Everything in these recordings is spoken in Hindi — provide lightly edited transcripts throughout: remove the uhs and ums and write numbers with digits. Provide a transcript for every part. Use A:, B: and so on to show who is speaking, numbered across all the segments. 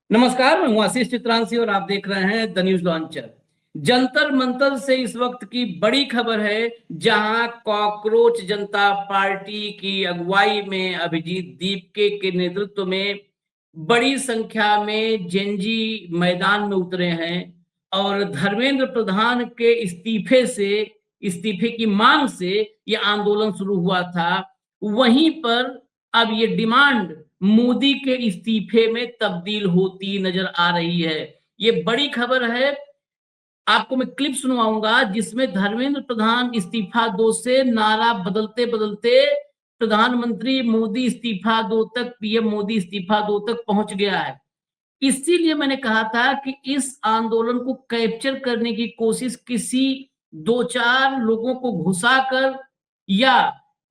A: नमस्कार, मैं हूं आशीष चित्रांशी और आप देख रहे हैं the news launcher. Jantar Mantar से इस वक्त की बड़ी खबर है, जहां कॉकरोच जनता पार्टी की अगुवाई में अभिजीत दीपके के नेतृत्व में बड़ी संख्या में जेनजी मैदान में उतरे हैं और धर्मेंद्र प्रधान के इस्तीफे की मांग से ये आंदोलन शुरू हुआ था। वहीं पर अब ये डिमांड मोदी के इस्तीफे में तब्दील होती नजर आ रही है। ये बड़ी खबर है। आपको मैं क्लिप सुनवाऊंगा जिसमें धर्मेंद्र प्रधान इस्तीफा दो से नारा बदलते बदलते प्रधानमंत्री मोदी इस्तीफा दो तक, पीएम मोदी इस्तीफा दो तक पहुंच गया है। इसीलिए मैंने कहा था कि इस आंदोलन को कैप्चर करने की कोशिश किसी दो चार लोगों को घुसाकर या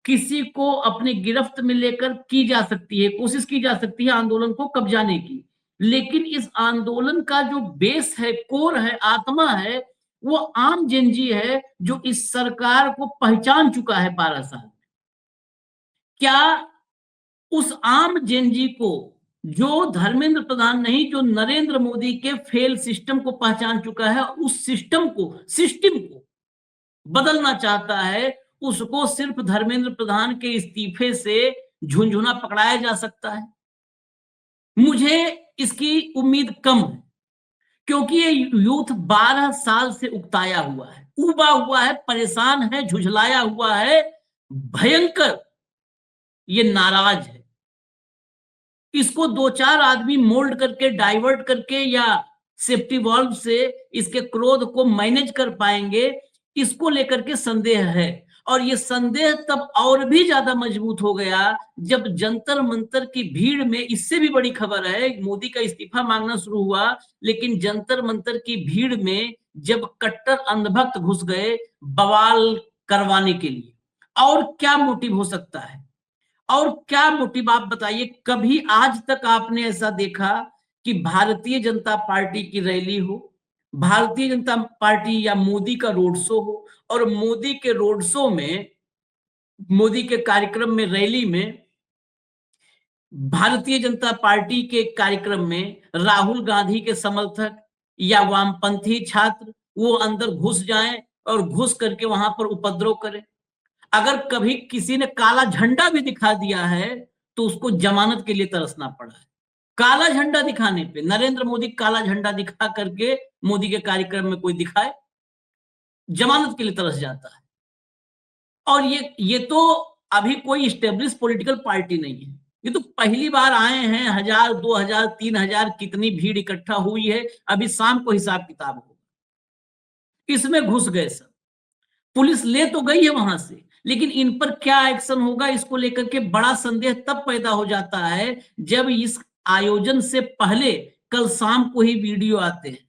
A: किसी को अपने गिरफ्त में लेकर की जा सकती है, कोशिश की जा सकती है आंदोलन को कब्जाने की। लेकिन इस आंदोलन का जो बेस है, कोर है, आत्मा है, वो आम जनजी है जो इस सरकार को पहचान चुका है 12 साल। क्या उस आम जनजी को, जो धर्मेंद्र प्रधान नहीं, जो नरेंद्र मोदी के फेल सिस्टम को पहचान चुका है, उस सिस्टम को बदलना चाहता है, उसको सिर्फ धर्मेंद्र प्रधान के इस्तीफे से झुनझुना पकड़ाया जा सकता है? मुझे इसकी उम्मीद कम है, क्योंकि ये यूथ 12 साल से उकताया हुआ है, उबा हुआ है, परेशान है, झुझलाया हुआ है, भयंकर ये नाराज है। इसको दो चार आदमी मोल्ड करके, डाइवर्ट करके या सेफ्टी वॉल्व से इसके क्रोध को मैनेज कर पाएंगे, इसको लेकर के संदेह है। और ये संदेह तब और भी ज्यादा मजबूत हो गया जब जंतर मंतर की भीड़ में, इससे भी बड़ी खबर है, मोदी का इस्तीफा मांगना शुरू हुआ, लेकिन जंतर मंतर की भीड़ में जब कट्टर अंधभक्त घुस गए बवाल करवाने के लिए। और क्या मोटिव हो सकता है? और क्या मोटिव आप बताइए? कभी आज तक आपने ऐसा देखा कि भारतीय जनता पार्टी की रैली हो, भारतीय जनता पार्टी या मोदी का रोड शो हो, और मोदी के रोड शो में, मोदी के कार्यक्रम में, रैली में, भारतीय जनता पार्टी के कार्यक्रम में राहुल गांधी के समर्थक या वामपंथी छात्र वो अंदर घुस जाएं और घुस करके वहां पर उपद्रव करें? अगर कभी किसी ने काला झंडा भी दिखा दिया है तो उसको जमानत के लिए तरसना पड़ा है। काला झंडा दिखाने पे, नरेंद्र मोदी काला झंडा दिखा करके मोदी के कार्यक्रम में कोई दिखाए, जमानत के लिए तरस जाता है। और ये तो अभी कोई स्टेब्लिश पॉलिटिकल पार्टी नहीं है, ये तो पहली बार आए हैं। 1000, 2000, 3000 कितनी भीड़ इकट्ठा हुई है, अभी शाम को हिसाब किताब होगा। इसमें घुस गए सब, पुलिस ले तो गई है वहां से, लेकिन इन पर क्या एक्शन होगा, इसको लेकर के बड़ा संदेह तब पैदा हो जाता है जब इस आयोजन से पहले कल शाम को ही वीडियो आते हैं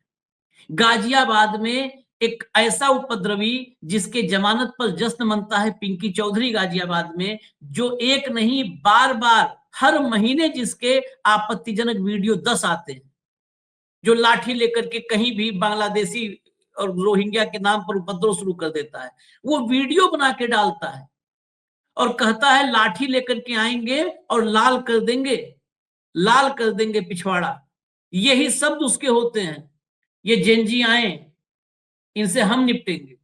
A: गाजियाबाद में एक ऐसा उपद्रवी जिसके जमानत पर जश्न मनता है पिंकी चौधरी गाजियाबाद में, जो एक नहीं बार बार हर महीने जिसके आपत्तिजनक वीडियो 10 आते हैं, जो लाठी लेकर के कहीं भी बांग्लादेशी और रोहिंग्या के नाम पर उपद्रव शुरू कर देता है। वो वीडियो बना के डालता है और कहता है लाठी लेकर के आएंगे और लाल कर देंगे, लाल कर देंगे पिछवाड़ा। यही शब्द उसके होते हैं, ये जेनजी आए, इनसे हम निपटेंगे।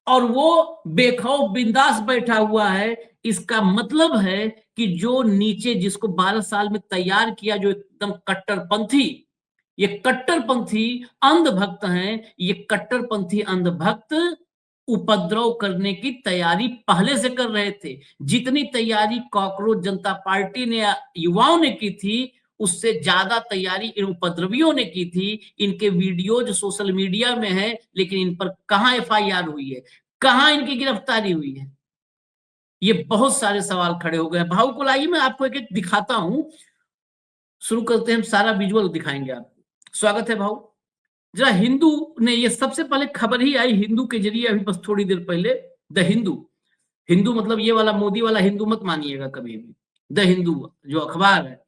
A: और वो बेखौफ बिंदास बैठा हुआ है। इसका मतलब है कि जो नीचे, जिसको 12 साल में तैयार किया, जो एकदम कट्टरपंथी, ये कट्टरपंथी अंधभक्त हैं, ये कट्टरपंथी अंधभक्त उपद्रव करने की तैयारी पहले से कर रहे थे। जितनी तैयारी कॉकरोच जनता पार्टी ने, युवाओं ने की थी, उससे ज्यादा तैयारी इन उपद्रवियों ने की थी। इनके वीडियो जो सोशल मीडिया में है, लेकिन इन पर कहां एफआईआर हुई है, कहां इनकी गिरफ्तारी हुई है? ये बहुत सारे सवाल खड़े हो गए। भाव को लाइए, मैं आपको एक एक दिखाता हूं। शुरू करते हैं, हम सारा विजुअल दिखाएंगे आपको। स्वागत है भाव। जरा हिंदू ने, ये सबसे पहले खबर ही आई हिंदू के जरिए अभी बस थोड़ी देर पहले। द हिंदू, हिंदू मतलब ये वाला मोदी वाला हिंदू मत मानिएगा कभी भी, द हिंदू जो अखबार है।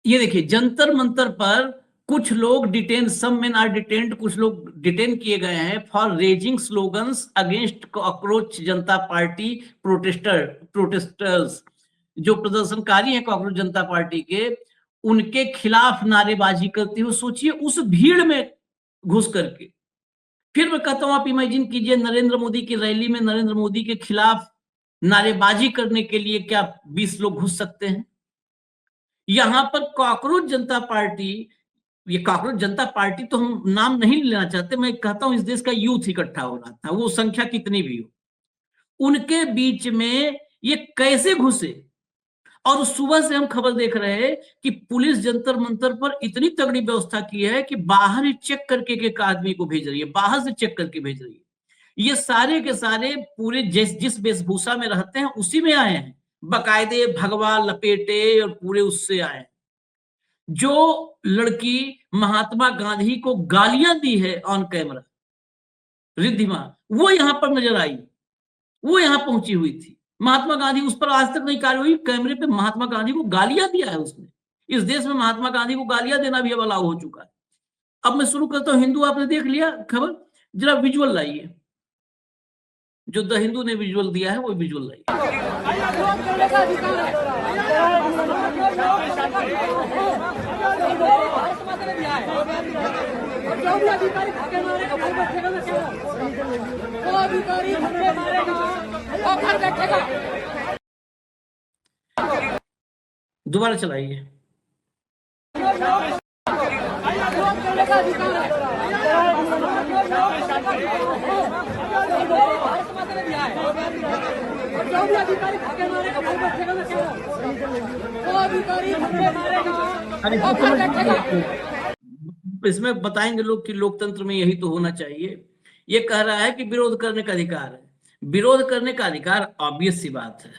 A: ये देखिए, जंतर मंतर पर कुछ लोग detain, some men are detained, कुछ लोग डिटेन किए गए हैं for raising slogans against cockroach Janata Party protesters. जो प्रदर्शनकारी हैं कॉकरोच जनता पार्टी के, उनके खिलाफ नारेबाजी करते हुए, सोचिए उस भीड़ में घुस करके। फिर मैं कहता हूं आप इमेजिन कीजिए नरेंद्र मोदी की रैली में नरेंद्र मोदी के खिलाफ नारेबाजी करने के लिए क्या 20 लोग घुस सकते हैं? यहां पर कॉकरोच जनता पार्टी, ये कॉकरोच जनता पार्टी तो हम नाम नहीं लेना चाहते, मैं कहता हूं इस देश का यूथ इकट्ठा हो रहा था, वो संख्या कितनी भी हो, उनके बीच में ये कैसे घुसे? और सुबह से हम खबर देख रहे हैं कि पुलिस जंतर मंतर पर इतनी तगड़ी व्यवस्था की है कि बाहर ही चेक करके एक आदमी को भेज रही है, बाहर से चेक करके भेज रही है। ये सारे के सारे पूरे जिस वेशभूषा में रहते हैं उसी में आए हैं, बकायदे भगवा लपेटे और पूरे उससे आए हैं। जो लड़की महात्मा गांधी को गालियां दी है ऑन कैमरा, रिद्धिमा, वो यहां पर नजर आई, वो यहां पहुंची हुई थी। महात्मा गांधी, उस पर आज तक नहीं कार्रवाई हुई। कैमरे पे महात्मा गांधी को गालियां दिया है उसने। इस देश में महात्मा गांधी को गालियां देना भी अब अलाउ हो चुका है। अब मैं शुरू करता हूं हिंदू, आपने देख लिया खबर, जरा विजुअल लाइए, जो द हिंदू ने विजुअल दिया है वो विजुअल लाइए। दोबारा चलाइए। इसमें बताएंगे लोग कि लोकतंत्र में यही तो होना चाहिए। ये कह रहा है कि विरोध करने का अधिकार है। विरोध करने का अधिकार ऑब्वियस सी बात है,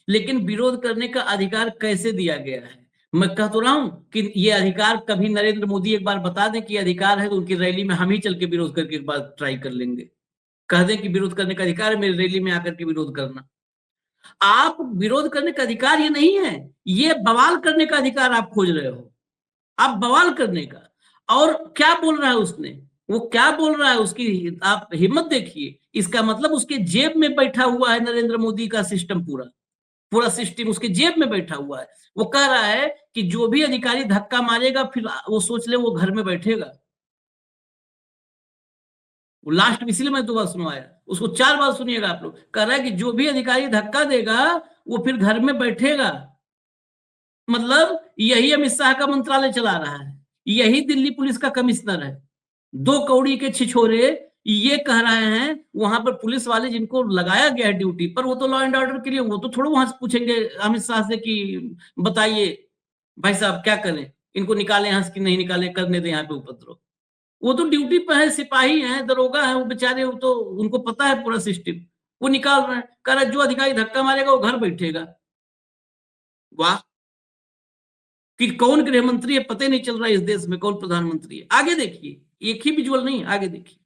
A: लेकिन विरोध करने का अधिकार कैसे दिया गया है? मैं कह तो रहा हूं कि ये अधिकार कभी नरेंद्र मोदी एक बार बता दें कि अधिकार है, तो उनकी रैली में हम ही चल के विरोध करके एक बार ट्राई कर लेंगे। कह दें कि विरोध करने का अधिकार है, मेरी रैली में आकर के विरोध करना। आप विरोध करने का अधिकार ये नहीं है, ये बवाल करने का अधिकार आप खोज रहे हो। आप बवाल करने का, और क्या बोल रहा है उसने, वो क्या बोल रहा है, उसकी आप हिम्मत देखिए। इसका मतलब उसके जेब में बैठा हुआ है नरेंद्र मोदी का सिस्टम, पूरा सिस्टम उसके जेब में बैठा हुआ है। वो कह रहा है कि जो भी अधिकारी धक्का मारेगा फिर वो सोच ले वो घर में बैठेगा। वो लास्ट में इसलिए मैं 2 बार सुनवाया, उसको 4 बार सुनिएगा आप लोग। कह रहा है कि जो भी अधिकारी धक्का देगा वो फिर घर में बैठेगा। मतलब यही अमित शाह का मंत्रालय चला रहा है, यही दिल्ली पुलिस का कमिश्नर है। 2 कौड़ी के छिछोरे ये कह रहे हैं, वहां पर पुलिस वाले जिनको लगाया गया है ड्यूटी पर, वो तो लॉ एंड ऑर्डर के लिए, वो तो थोड़ा वहां से पूछेंगे अमित शाह से कि बताइए भाई साहब क्या करें, इनको निकाले यहाँ से कि नहीं निकाले, करने दे यहाँ पे उपद्रव। वो तो ड्यूटी पर है, सिपाही हैं, दरोगा है, वो बेचारे, वो तो उनको पता है पूरा सिस्टम, वो निकाल रहे हैं। कह रहा है जो अधिकारी धक्का मारेगा वो घर बैठेगा। वाह, कि कौन गृह मंत्री है पता ही नहीं चल रहा है इस देश में, कौन प्रधानमंत्री है। आगे देखिए, एक ही विजुअल नहीं, आगे देखिए,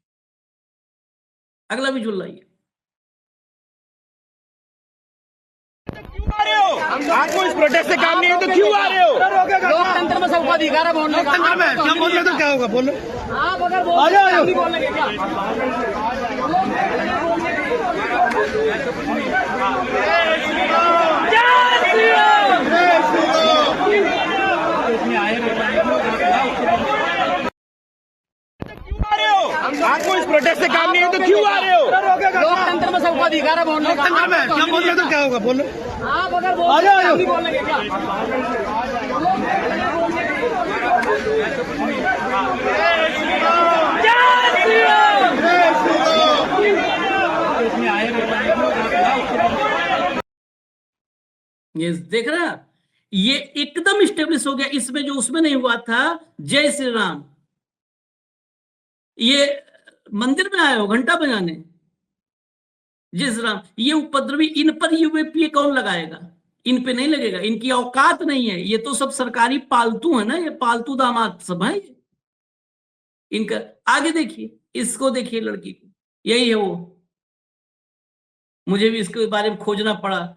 A: अगला विजुअल लाइए।
B: आपको इस प्रोटेस्ट से काम नहीं है तो क्यों आ रहे हो?
C: लोकतंत्र में सबका अधिकार है बोलने का।
B: लोकतंत्र में क्या बोल रहे हो तो क्या होगा, बोलो।
C: आप अगर बोलेंगे क्या?
B: आपको इस प्रोटेस्ट से काम नहीं है तो क्यों आ रहे हो?
C: लोकतंत्र में सबका अधिकार है बोलने का।
B: लोकतंत्र में क्या बोल रहे हो तो क्या होगा, बोलो।
C: आप अगर बोलेंगे क्या?
A: ये देख रहा, ये एकदम स्टेब्लिश हो गया। इसमें जो उसमें नहीं हुआ था, जय श्री राम, ये मंदिर में आए हो घंटा बजाने, जय श्री राम, ये उपद्रवी, इन पर यूएपीए कौन लगाएगा? इन पे नहीं लगेगा, इनकी औकात नहीं है। ये तो सब सरकारी पालतू है ना, ये पालतू दामाद सब है इनका। आगे देखिए, इसको देखिए, लड़की को, यही है वो। मुझे भी इसके बारे में खोजना पड़ा,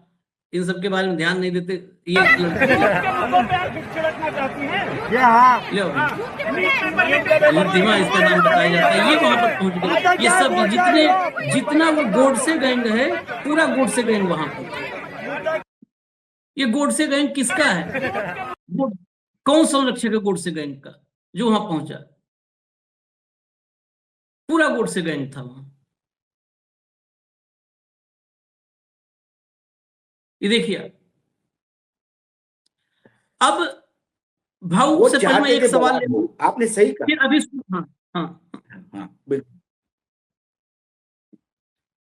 A: इन सब के बारे में ध्यान नहीं देते। ये रिद्धिमा इसका नाम बताया जाता है, ये वहां पर पहुंच गया। ये सब जितना वो गोडसे गैंग है, पूरा गोडसे गैंग वहां पर। ये गोडसे गैंग किसका है? कौन संरक्षक है गोडसे गैंग का जो वहां पहुंचा? पूरा गोडसे गैंग था वहां। ये देखिए अब भाऊ
D: वो
A: से पहले मैं
D: चाहते
A: एक
D: थे
A: सवाल
D: बवाल हो। आपने सही कहा।
A: फिर अभी हाँ हाँ
D: हाँ बिल्कुल।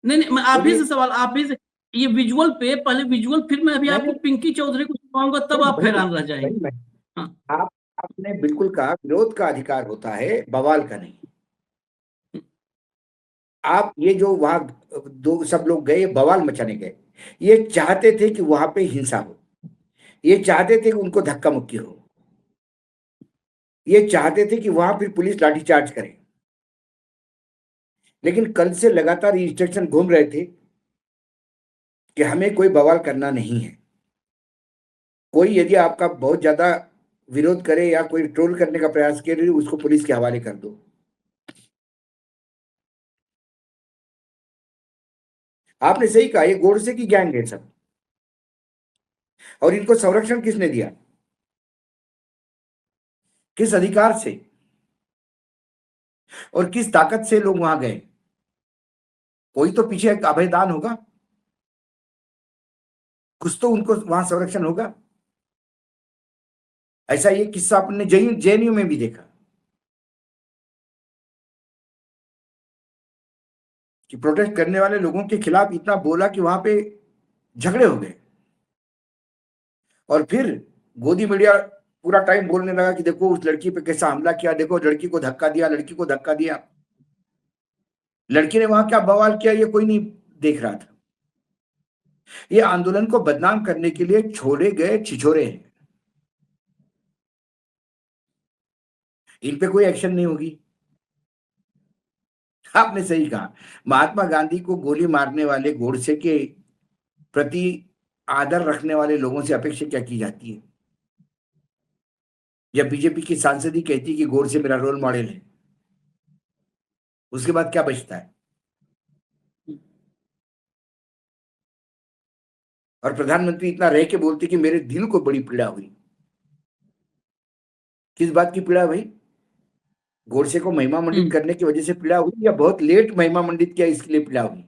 A: नहीं मैं आप ही
D: बोलिए।
A: से सवाल, आप ही से ये विजुअल पे पहले विजुअल, फिर मैं अभी
D: नहीं,
A: आपको
D: नहीं,
A: पिंकी चौधरी को सुनाऊंगा, तब आप
D: भाई,
A: हैरान रह
D: भाई,
A: जाएंगे।
D: भाई,
A: हाँ
D: आपने बिल्कुल कहा, विरोध का अधिकार होता है, बवाल का नहीं। आप ये जो वहां दो सब लोग गए बवाल मचाने गए, ये चाहते थे कि वहां पे हिंसा हो, ये चाहते थे कि उनको धक्का मुक्की हो, ये चाहते थे कि वहां फिर पुलिस लाठीचार्ज करे। लेकिन कल से लगातार इंस्ट्रक्शन घूम रहे थे कि हमें कोई बवाल करना नहीं है। कोई यदि आपका बहुत ज्यादा विरोध करे या कोई ट्रोल करने का प्रयास करे, उसको पुलिस के हवाले कर दो। आपने सही कहा, ये गोडसे की गैंग है सब। और इनको संरक्षण किसने दिया? किस अधिकार से और किस ताकत से लोग वहां गए? कोई तो पीछे एक अभयदान होगा, कुछ तो उनको वहां संरक्षण होगा। ऐसा ये किस्सा आपने जेएनयू में भी देखा कि प्रोटेस्ट करने वाले लोगों के खिलाफ इतना बोला कि वहां पे झगड़े हो गए। और फिर गोदी मीडिया पूरा टाइम बोलने लगा कि देखो उस लड़की पे कैसा हमला किया, देखो लड़की को धक्का दिया, लड़की को धक्का दिया। लड़की ने वहां क्या बवाल किया ये कोई नहीं देख रहा था। ये आंदोलन को बदनाम करने के लिए छोड़े गए छिछोरे हैं। इन पे कोई एक्शन नहीं होगी। आपने सही कहा, महात्मा गांधी को गोली मारने वाले गोडसे के प्रति आदर रखने वाले लोगों से अपेक्षा क्या की जाती है? जब बीजेपी की सांसद ही कहती है कि गोडसे मेरा रोल मॉडल है, उसके बाद क्या बचता है? और प्रधानमंत्री इतना रह के बोलते कि मेरे दिल को बड़ी पीड़ा हुई। किस बात की पीड़ा भाई? गोडसे को महिमा मंडित करने की वजह से पीड़ा हुई या बहुत लेट महिमा मंडित किया इसके लिए पीड़ा हुई?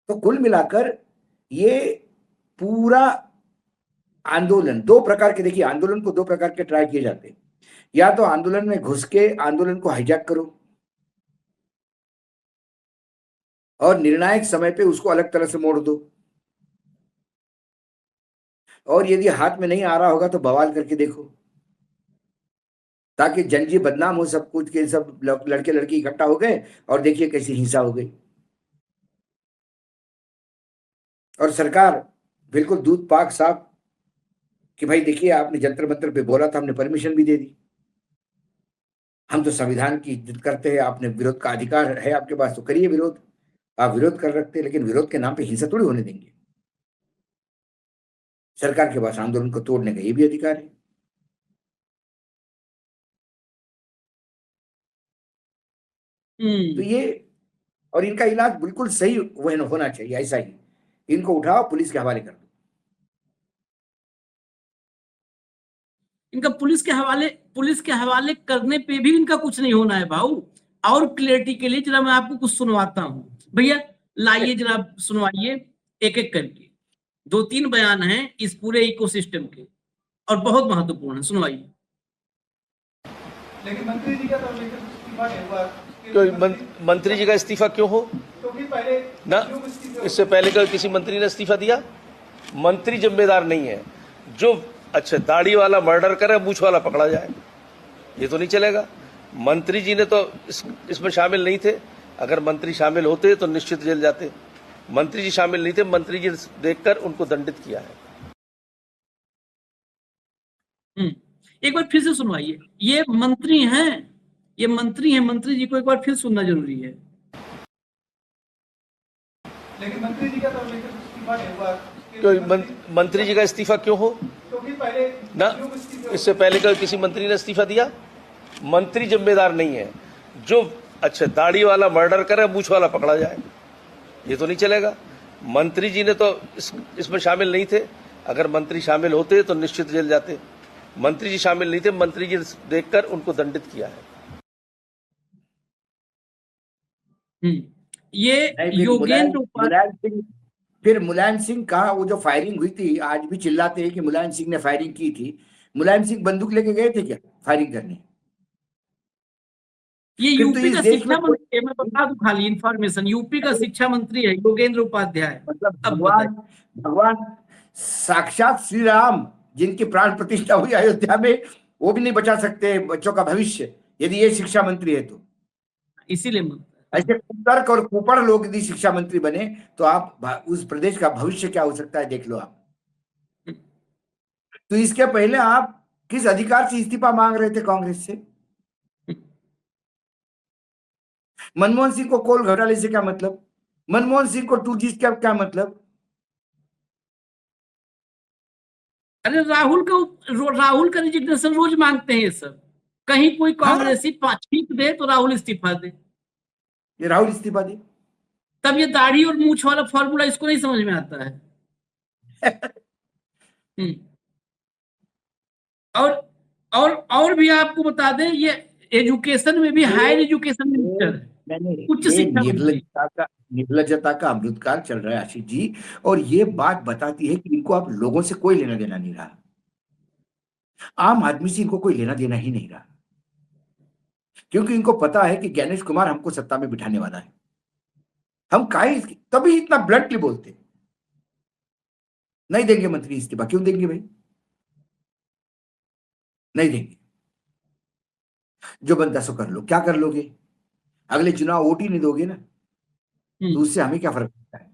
D: तो कुल मिलाकर ये पूरा आंदोलन दो प्रकार के, देखिए आंदोलन को दो प्रकार के ट्राई किए जाते हैं। या तो आंदोलन में घुस के आंदोलन को हाईजैक करो और निर्णायक समय पे उसको अलग तरह से मोड़ दो, और यदि हाथ में नहीं आ रहा होगा तो बवाल करके देखो, ताकि जनजी बदनाम हो, सब कुछ के सब लड़के लड़की इकट्ठा हो गए और देखिए कैसी हिंसा हो गई। और सरकार बिल्कुल दूध पाक साफ कि भाई देखिए आपने जंतर मंतर पे बोला था, हमने परमिशन भी दे दी, हम तो संविधान की इज्जत करते हैं, आपने विरोध का अधिकार है आपके पास तो करिए विरोध, आप विरोध कर रखते हैं, लेकिन विरोध के नाम पे हिंसा थोड़ी होने देंगे। सरकार के पास आंदोलन को तोड़ने का ये भी अधिकार है। तो ये, और इनका इलाज बिल्कुल सही होना चाहिए, ऐसा ही इनको उठाओ पुलिस के हवाले कर दो।
A: इनका पुलिस के हवाले करने पे भी इनका कुछ नहीं होना है भाऊ। और क्लियरिटी के लिए जरा मैं आपको कुछ सुनवाता हूं भैया, लाइए जरा सुनवाइए एक एक करके। 2-3 बयान हैं इस पूरे इकोसिस्टम के और बहुत महत्वपूर्ण है, सुनवाइए।
E: लेकिन मंत्री जी का तो लेकर इस्तीफा नहीं हुआ।
F: तो मंत्री जी का इस्तीफा क्यों हो
E: तो फिर पहले
F: ना? इससे पहले कभी किसी मंत्री ने इस्तीफा दिया? मंत्री जिम्मेदार नहीं है। जो अच्छा दाढ़ी वाला मर्डर करे मूछ वाला पकड़ा जाए, ये तो नहीं चलेगा। मंत्री जी ने तो इसमें शामिल नहीं थे। अगर मंत्री शामिल होते तो निश्चित जेल जाते। मंत्री जी शामिल नहीं थे, मंत्री जी देखकर उनको दंडित किया है।
A: एक बार फिर से सुनवाइए। ये मंत्री हैं, ये मंत्री हैं, मंत्री जी को एक बार फिर सुनना जरूरी है।
E: लेकिन मंत्री जी का तो लेकर इस्तीफा नहीं हुआ।
F: तो मंत्री जी का इस्तीफा क्यों हो
E: तो फिर पहले
F: ना? इससे पहले कभी किसी मंत्री ने इस्तीफा दिया? मंत्री जिम्मेदार नहीं है। जो अच्छा दाढ़ी वाला मर्डर करे मूछ वाला पकड़ा जाए, ये तो नहीं चलेगा। मंत्री जी ने तो इसमें शामिल नहीं थे। अगर मंत्री शामिल होते तो निश्चित जेल जाते। मंत्री जी शामिल नहीं थे, मंत्री जी देखकर उनको दंडित किया है।
A: ये
D: नहीं, फिर
A: योगेंद्र उपाध्याय
D: फिर मुलायम सिंह का वो जो फायरिंग हुई थी, आज भी चिल्लाते हैं कि मुलायम सिंह ने फायरिंग की थी। मुलायम सिंह बंदूक लेके गए थे क्या फायरिंग करने?
A: ये
D: फिर तो
A: यूपी
D: इस
A: का
D: देश
A: शिक्षा
D: में
A: मंत्री है, मैं बता दूं खाली इंफॉर्मेशन, यूपी का शिक्षा मंत्री है योगेंद्र उपाध्याय।
D: मतलब
A: अब
D: भगवान साक्षात श्री राम जिनकी प्राण प्रतिष्ठा हुई अयोध्या में, वो भी नहीं बचा सकते बच्चों का भविष्य, यदि ये शिक्षा मंत्री है तो।
A: इसीलिए
D: ऐसे कुतर्क और कुपड़ लोग यदि शिक्षा मंत्री बने तो आप उस प्रदेश का भविष्य क्या हो सकता है देख लो आप। तो इसके पहले आप किस अधिकार से इस्तीफा मांग रहे थे कांग्रेस से? मनमोहन सिंह को कोल घोटाले से क्या मतलब? मनमोहन सिंह को 2G का क्या मतलब?
A: अरे राहुल का रिजिग्नेशन रोज मांगते हैं ये सब। कहीं कोई कांग्रेसी छींक दे तो राहुल इस्तीफा दे,
D: ये राहुल इस्तीफा दे।
A: तब ये दाढ़ी और मूछ वाला फॉर्मूला इसको नहीं समझ में आता है। और भी आपको बता दें, ये एजुकेशन में भी हायर एजुकेशन मिनिस्टर है, उच्च शिक्षा मंत्री।
D: निर्लजता का अमृतकाल चल रहा है आशीष जी, और ये बात बताती है कि इनको आप लोगों से कोई लेना देना नहीं रहा, आम आदमी से इनको कोई लेना देना ही नहीं रहा, क्योंकि इनको पता है कि ज्ञानेश कुमार हमको सत्ता में बिठाने वाला है। हम काहे तभी इतना ब्लंटली बोलते नहीं देंगे मंत्री इस्तीफा। क्यों देंगे भाई? नहीं देंगे। जो बनता सो कर लो। क्या कर लोगे? अगले चुनाव वोट ही नहीं दोगे ना, तो उससे हमें क्या फर्क पड़ता है?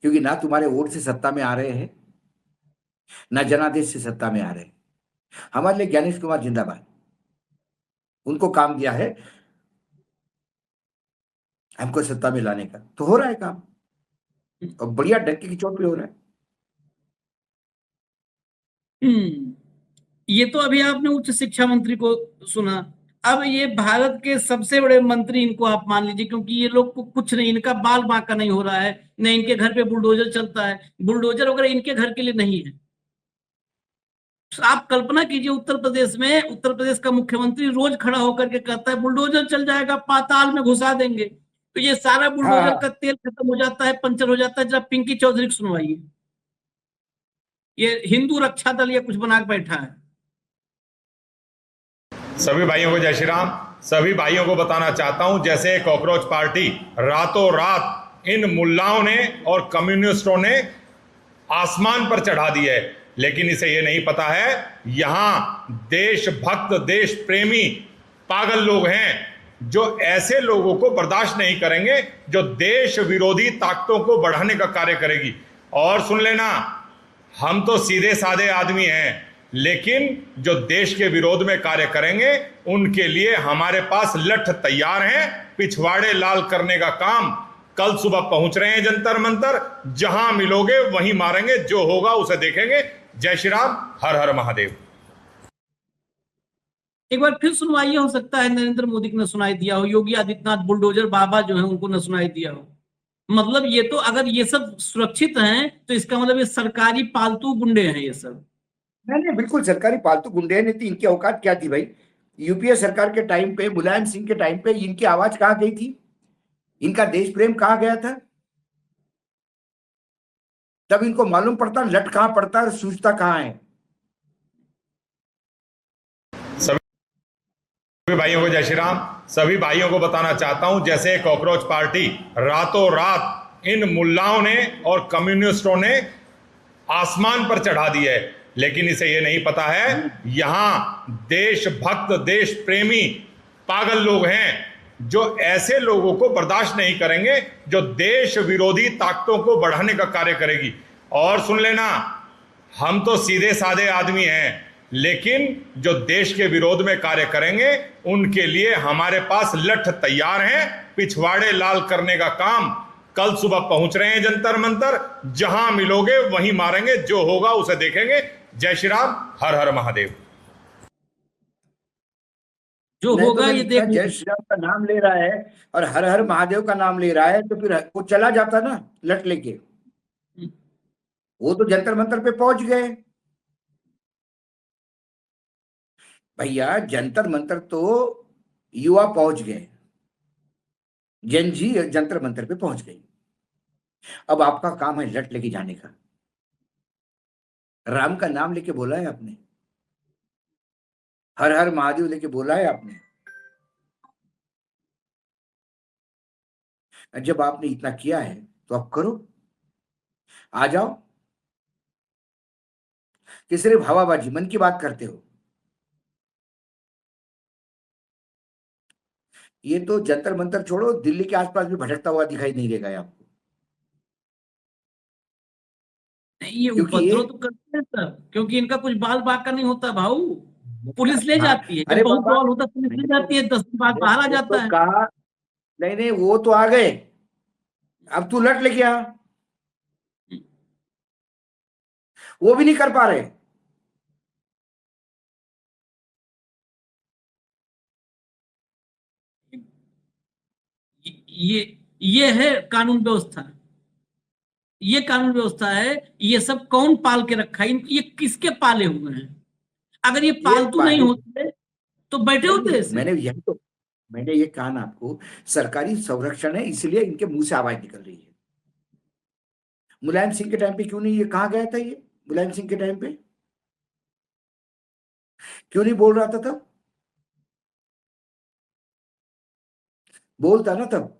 D: क्योंकि ना तुम्हारे वोट से सत्ता में आ रहे हैं, ना जनादेश से सत्ता में आ रहे हैं। हमारे लिए ज्ञानेश कुमार जिंदाबाद, उनको काम दिया है हमको सत्ता में लाने का, तो हो रहा है काम और बढ़िया डंके की चोट पे हो रहा है।
A: ये तो अभी आपने उच्च शिक्षा मंत्री को सुना। अब ये भारत के सबसे बड़े मंत्री इनको आप मान लीजिए, क्योंकि ये लोग को कुछ नहीं, इनका बाल बांका नहीं हो रहा है, न इनके घर पे बुलडोजर चलता है। बुलडोजर वगैरह इनके घर के लिए नहीं है। आप कल्पना कीजिए, उत्तर प्रदेश का मुख्यमंत्री रोज खड़ा होकर के कहता है बुलडोजर चल जाएगा, पाताल में घुसा देंगे। तो ये सारा बुलडोजर का तेल खत्म हो जाता है, पंचर हो जाता है। जब पिंकी चौधरी की सुनवाइए, ये हिंदू रक्षा दल ये कुछ बना बैठा है।
G: सभी भाइयों को जय श्री राम। सभी भाइयों को बताना चाहता हूं, जैसे कॉकरोच पार्टी रातों रात इन मुल्लाओं ने और कम्युनिस्टों ने आसमान पर चढ़ा दी है, लेकिन इसे ये नहीं पता है यहां देशभक्त देश प्रेमी पागल लोग हैं जो ऐसे लोगों को बर्दाश्त नहीं करेंगे जो देश विरोधी ताकतों को बढ़ाने का कार्य करेगी। और सुन लेना, हम तो सीधे साधे आदमी हैं, लेकिन जो देश के विरोध में कार्य करेंगे उनके लिए हमारे पास लठ तैयार हैं। पिछवाड़े लाल करने का काम कल सुबह पहुंच रहे हैं जंतर मंतर। जहां मिलोगे वहीं मारेंगे, जो होगा उसे देखेंगे। जय श्री राम, हर हर महादेव।
A: एक बार फिर सुनवाइए, हो सकता है नरेंद्र मोदी को न सुनाई दिया हो, योगी आदित्यनाथ बुलडोजर बाबा जो है उनको न सुनाई दिया हो। मतलब ये तो, अगर ये सब सुरक्षित हैं तो इसका मतलब ये सरकारी पालतू गुंडे हैं ये सब।
D: नहीं, बिल्कुल सरकारी पालतू गुंडे नहीं थी। इनकी औकात क्या थी भाई? यूपीए सरकार के टाइम पे, मुलायम सिंह के टाइम पे इनकी आवाज कहां गई थी? इनका देश प्रेम कहां गया था? तब इनको मालूम पड़ता लट कहां पड़ता है, सूझता कहां है।
G: सभी भाइयों को जय श्री राम। सभी भाइयों को बताना चाहता हूं, जैसे कॉकरोच पार्टी रातों रात इन मुल्लाओं ने और कम्युनिस्टों ने आसमान पर चढ़ा दी है, लेकिन इसे ये नहीं पता है यहां देशभक्त देश प्रेमी पागल लोग हैं जो ऐसे लोगों को बर्दाश्त नहीं करेंगे जो देश विरोधी ताकतों को बढ़ाने का कार्य करेगी। और सुन लेना, हम तो सीधे साधे आदमी हैं, लेकिन जो देश के विरोध में कार्य करेंगे उनके लिए हमारे पास लठ तैयार हैं। पिछवाड़े लाल करने का काम कल सुबह पहुंच रहे हैं जंतर मंतर। जहां मिलोगे वहीं मारेंगे, जो होगा उसे देखेंगे। जय श्री राम, हर हर महादेव।
A: जो
D: नहीं तो
A: होगा
D: फिर
A: ये
D: इतना
A: देख
D: जय श्री राम का नाम ले रहा है और हर हर महादेव का नाम ले रहा है, तो फिर वो चला जाता ना लट लेके। वो तो जंतर मंतर पे पहुंच गए भैया, जंतर मंतर तो युवा पहुंच गए, जन जी जंतर मंतर पे पहुंच गई। अब आपका काम है लट लेके जाने का। राम का नाम लेके बोला है आपने, हर हर महादेव लेके बोला है आपने। जब आपने इतना किया है तो आप करो, आ जाओ। कि सिर्फ हवाबाजी, मन की बात करते हो। ये तो जंतर मंतर छोड़ो, दिल्ली के आसपास भी भटकता हुआ दिखाई नहीं देगा ये आपको।
A: ये
D: क्योंकि
A: उपद्रव
D: ये
A: तो करते हैं सब, क्योंकि इनका कुछ बाल बाग का नहीं होता भाऊ। पुलिस ले
D: हाँ,
A: जाती है, जब
D: अरे
A: बहुत
D: बाबा,
A: बवाल होता है पुलिस ले
D: मैंने
A: जाती है, 10 दिन बाद बाहर आ
D: तो
A: जाता है।
D: कहा नहीं नहीं, वो तो आ गए, अब तू लट लेके आ। वो भी नहीं कर पा रहे।
A: ये है कानून व्यवस्था, ये कानून व्यवस्था है। ये सब कौन पाल के रखा है, ये किसके पाले हुए हैं? अगर ये पालतू नहीं होते तो बैठे होते ऐसे।
D: मैंने ये कहा ना आपको, सरकारी संरक्षण है, इसलिए इनके मुंह से आवाज निकल रही है। मुलायम सिंह के टाइम पे क्यों नहीं, ये कहाँ गया था? ये मुलायम सिंह के टाइम पे क्यों नहीं बोल रहा था तब? बोलता ना तब।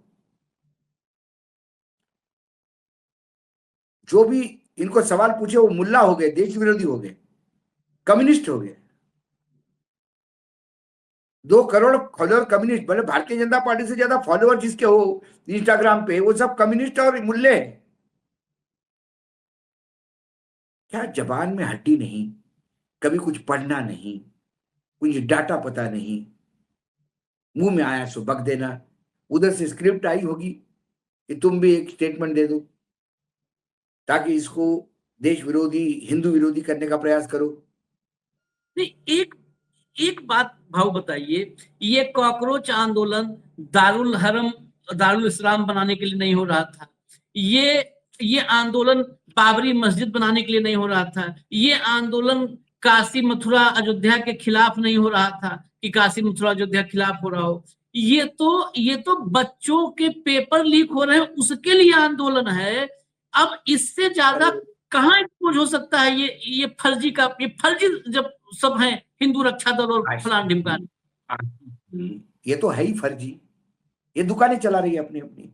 D: जो भी इनको सवाल पूछे वो मुल्ला हो गए, देश विरोधी हो गए, कम्युनिस्ट हो गए। 2 करोड़ फॉलोअर कम्युनिस्ट, भले भारतीय जनता पार्टी से ज्यादा फॉलोअर जिसके हो इंस्टाग्राम पे, वो सब कम्युनिस्ट और मुल्ले। क्या जबान में हड्डी नहीं, कभी कुछ पढ़ना नहीं, कुछ डाटा पता नहीं, मुंह में आया सो बक देना। उधर से स्क्रिप्ट आई होगी कि तुम भी एक स्टेटमेंट दे दो, ताकि इसको देश विरोधी, हिंदू विरोधी करने का प्रयास करो।
A: नहीं, एक बात भाव बताइए, ये कॉकरोच आंदोलन दारुल इस्लाम बनाने के लिए नहीं हो रहा था। ये आंदोलन बाबरी मस्जिद बनाने के लिए नहीं हो रहा था। ये आंदोलन काशी मथुरा अयोध्या के खिलाफ नहीं हो रहा था कि काशी मथुरा अयोध्या के खिलाफ हो रहा हो। ये तो बच्चों के पेपर लीक हो रहे हैं, उसके लिए आंदोलन है। अब इससे ज्यादा कहाँ एक्सपोज हो सकता है ये फर्जी जब सब हैं, हिंदू रक्षा दल और फलान ढिमकान।
D: ये तो है ही फर्जी। ये दुकानें चला रही है अपनी अपनी,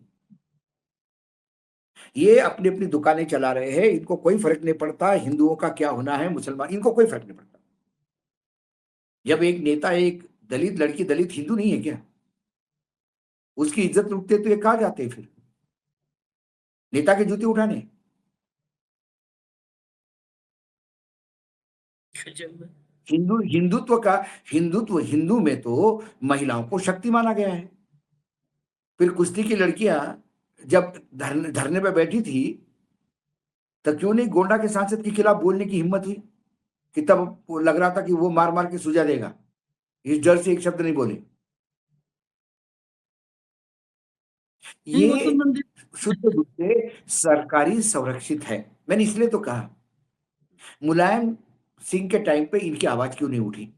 D: ये अपनी अपनी दुकानें चला रहे हैं। इनको कोई फर्क नहीं पड़ता हिंदुओं का क्या होना है, मुसलमान, इनको कोई फर्क नहीं पड़ता। जब एक नेता, एक दलित लड़की, दलित हिंदू नहीं है क्या, उसकी इज्जत लुटते तो ये कहा जाते फिर नेता के जूते उठाने। हिंदू में तो महिलाओं को शक्ति माना गया है। फिर कुश्ती की लड़कियां जब धरने पे बैठी थी, तब क्यों नहीं गोंडा के सांसद के खिलाफ बोलने की हिम्मत हुई? कि तब लग रहा था कि वो मार मार के सुझा देगा, इस डर से एक शब्द नहीं बोले। ये शुद्ध रूप से सरकारी संरक्षित है। मैंने इसलिए तो कहा, मुलायम सिंह के टाइम पे इनकी आवाज क्यों नहीं उठी,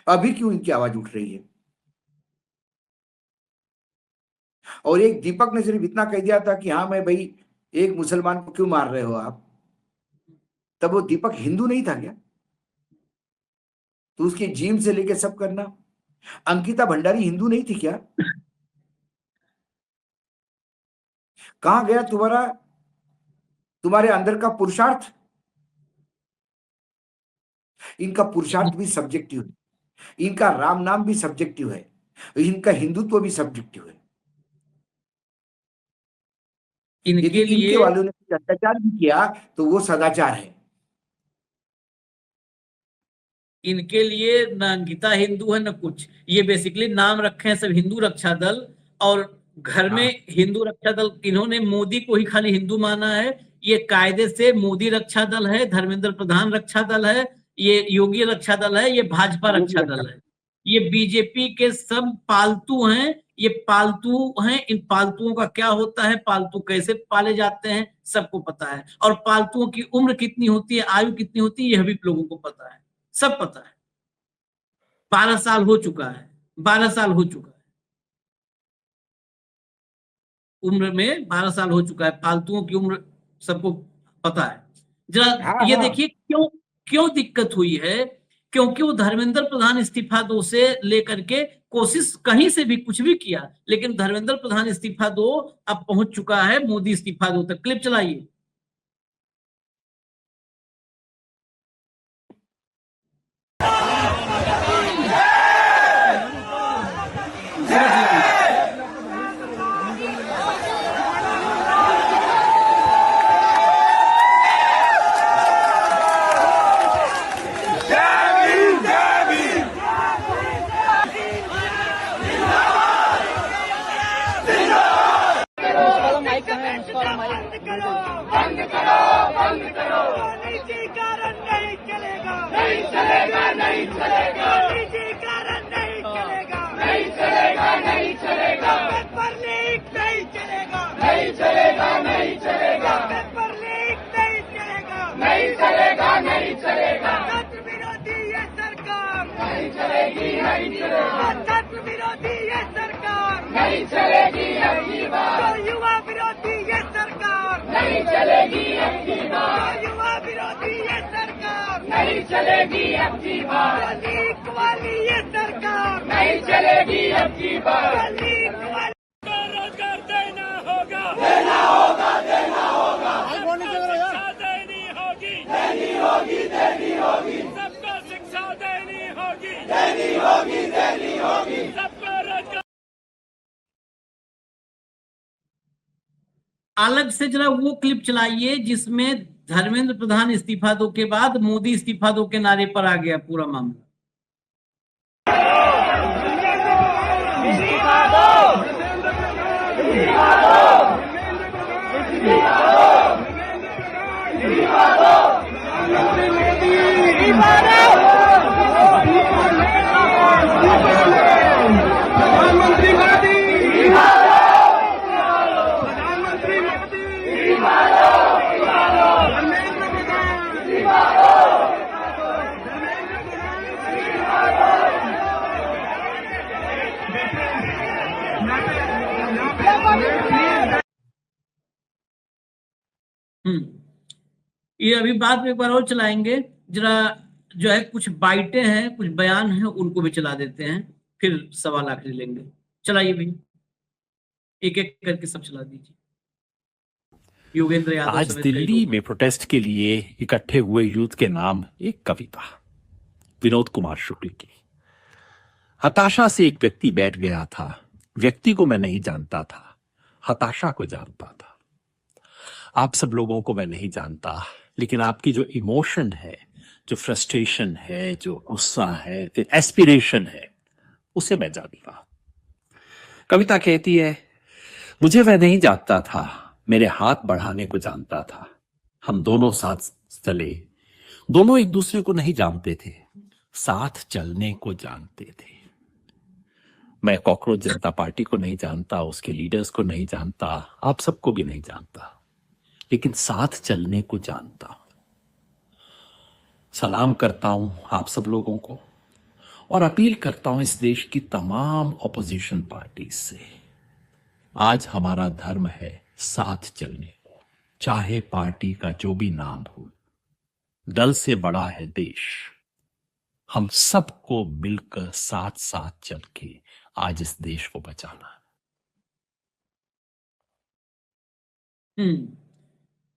D: अभी क्यों इनकी आवाज उठ रही है? और एक दीपक ने सिर्फ इतना कह दिया था कि हाँ मैं भाई, एक मुसलमान को क्यों मार रहे हो आप? तब वो दीपक हिंदू नहीं था क्या? तो उसके जिम से लेके सब करना। अंकिता भंडारी हिंदू नहीं थी क्या? कहां गया तुम्हारे अंदर का पुरुषार्थ? इनका पुरुषार्थ भी सब्जेक्टिव है, इनका राम नाम भी सब्जेक्टिव है, इनका हिंदुत्व भी सब्जेक्टिव है। इनके वालों ने कुछ अत्याचार भी किया तो वो सदाचार है।
A: इनके लिए न अंकिता हिंदू है न कुछ, ये बेसिकली नाम रखे हैं सब हिंदू रक्षा दल, और घर में हिंदू रक्षा दल इन्होंने मोदी को ही खाली हिंदू माना है। ये कायदे से मोदी रक्षा दल है, धर्मेंद्र प्रधान रक्षा दल है, ये योगी रक्षा दल है, ये भाजपा रक्षा दल है, ये बीजेपी के सब पालतू हैं, ये पालतू हैं। इन पालतुओं का क्या होता है, पालतू कैसे पाले जाते हैं, सबको पता है। और पालतुओं की उम्र कितनी होती है, आयु कितनी होती है, यह भी लोगों को पता है, सब पता है। 12 साल हो चुका है, 12 साल हो चुका है, उम्र में 12 साल हो चुका है, पालतुओं की उम्र सबको पता है। जरा ये देखिए क्यों क्यों दिक्कत हुई है, क्योंकि वो धर्मेंद्र प्रधान इस्तीफा दो से लेकर के कोशिश कहीं से भी कुछ भी किया, लेकिन धर्मेंद्र प्रधान इस्तीफा दो अब पहुंच चुका है मोदी इस्तीफा दो तक। क्लिप चलाइए।
H: निजीकरण नहीं चलेगा, नहीं चलेगा, नहीं चलेगा, निजीकरण नहीं चलेगा, नहीं चलेगा, नहीं चलेगा, पेपर लीक नहीं चलेगा, नहीं चलेगा, नहीं चलेगा, पेपर लीक नहीं चलेगा, नहीं चलेगा, नहीं चलेगा, छात्र विरोधी ये सरकार नहीं चलेगी, नहीं चलेगा, छात्र विरोधी ये सरकार नहीं चलेगी, अगली बार युवा विरोधी ये सरकार नहीं चलेगी, अगली बार युवा विरोधी ये सरकार नहीं चलेगी, अगली बार लीक वाली ये सरकार नहीं चलेगी, अगली बार लीक वाली रोजगार देना होगा, देना होगा, देना होगा, शिक्षा देनी होगी, देनी होगी, देनी होगी, सबको शिक्षा देनी होगी, देनी होगी, देनी होगी, सबको रोजगार।
A: अलग से जरा वो क्लिप चलाइए जिसमें धर्मेंद्र प्रधान इस्तीफा दो के बाद मोदी इस्तीफा दो के नारे पर आ गया पूरा मामला।
B: प्रधानमंत्री मोदी,
A: ये अभी बाद में एक बार और चलाएंगे, जरा जो है कुछ बाइटें हैं, कुछ बयान हैं, उनको भी चला देते हैं, फिर सवाल आखिरी लेंगे। चलाइए भैया, एक एक करके सब चला दीजिए। योगेंद्र यादव
I: आज
A: समेत कई
I: दिल्ली
A: लोग।
I: में प्रोटेस्ट के लिए इकट्ठे हुए यूथ के नाम एक कविता, विनोद कुमार शुक्ल की। हताशा से एक व्यक्ति बैठ गया था, व्यक्ति को मैं नहीं जानता था, हताशा को जानता था। आप सब लोगों को मैं नहीं जानता, लेकिन आपकी जो इमोशन है, जो फ्रस्ट्रेशन है, जो गुस्सा है, जो एस्पिरेशन है, उसे मैं जानता। कविता कहती है, मुझे वह नहीं जानता था, मेरे हाथ बढ़ाने को जानता था। हम दोनों साथ चले, दोनों एक दूसरे को नहीं जानते थे, साथ चलने को जानते थे। मैं कॉकरोच जनता पार्टी को नहीं जानता, उसके लीडर्स को नहीं जानता, आप सबको भी नहीं जानता, लेकिन साथ चलने को जानता हूं। सलाम करता हूं आप सब लोगों को और अपील करता हूं इस देश की तमाम ऑपोजिशन पार्टी से, आज हमारा धर्म है साथ चलने को, चाहे पार्टी का जो भी नाम हो। दल से बड़ा है देश, हम सबको मिलकर साथ साथ चल के आज इस देश को बचाना है।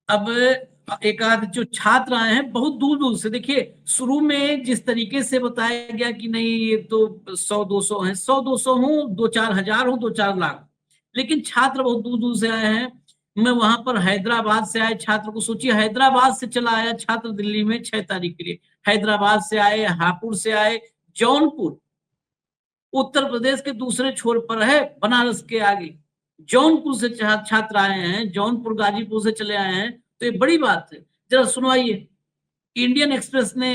A: अब एक आध जो छात्र आए हैं बहुत दूर दूर से, देखिए शुरू में जिस तरीके से बताया गया कि नहीं ये तो 100-200 हैं, 100-200 हो, 2-4 हजार हो, 2-4 लाख, लेकिन छात्र बहुत दूर दूर से आए हैं। मैं वहां पर हैदराबाद से आए छात्र को, सोचिए हैदराबाद से चला आया छात्र दिल्ली में 6 तारीख के लिए, हैदराबाद से आए, हापुड़ से आए, जौनपुर उत्तर प्रदेश के दूसरे छोर पर है, बनारस के आगे, जौनपुर से छात्र आए हैं, जौनपुर गाजीपुर से चले आए हैं, तो ये बड़ी बात है। जरा सुनवाइए। इंडियन एक्सप्रेस ने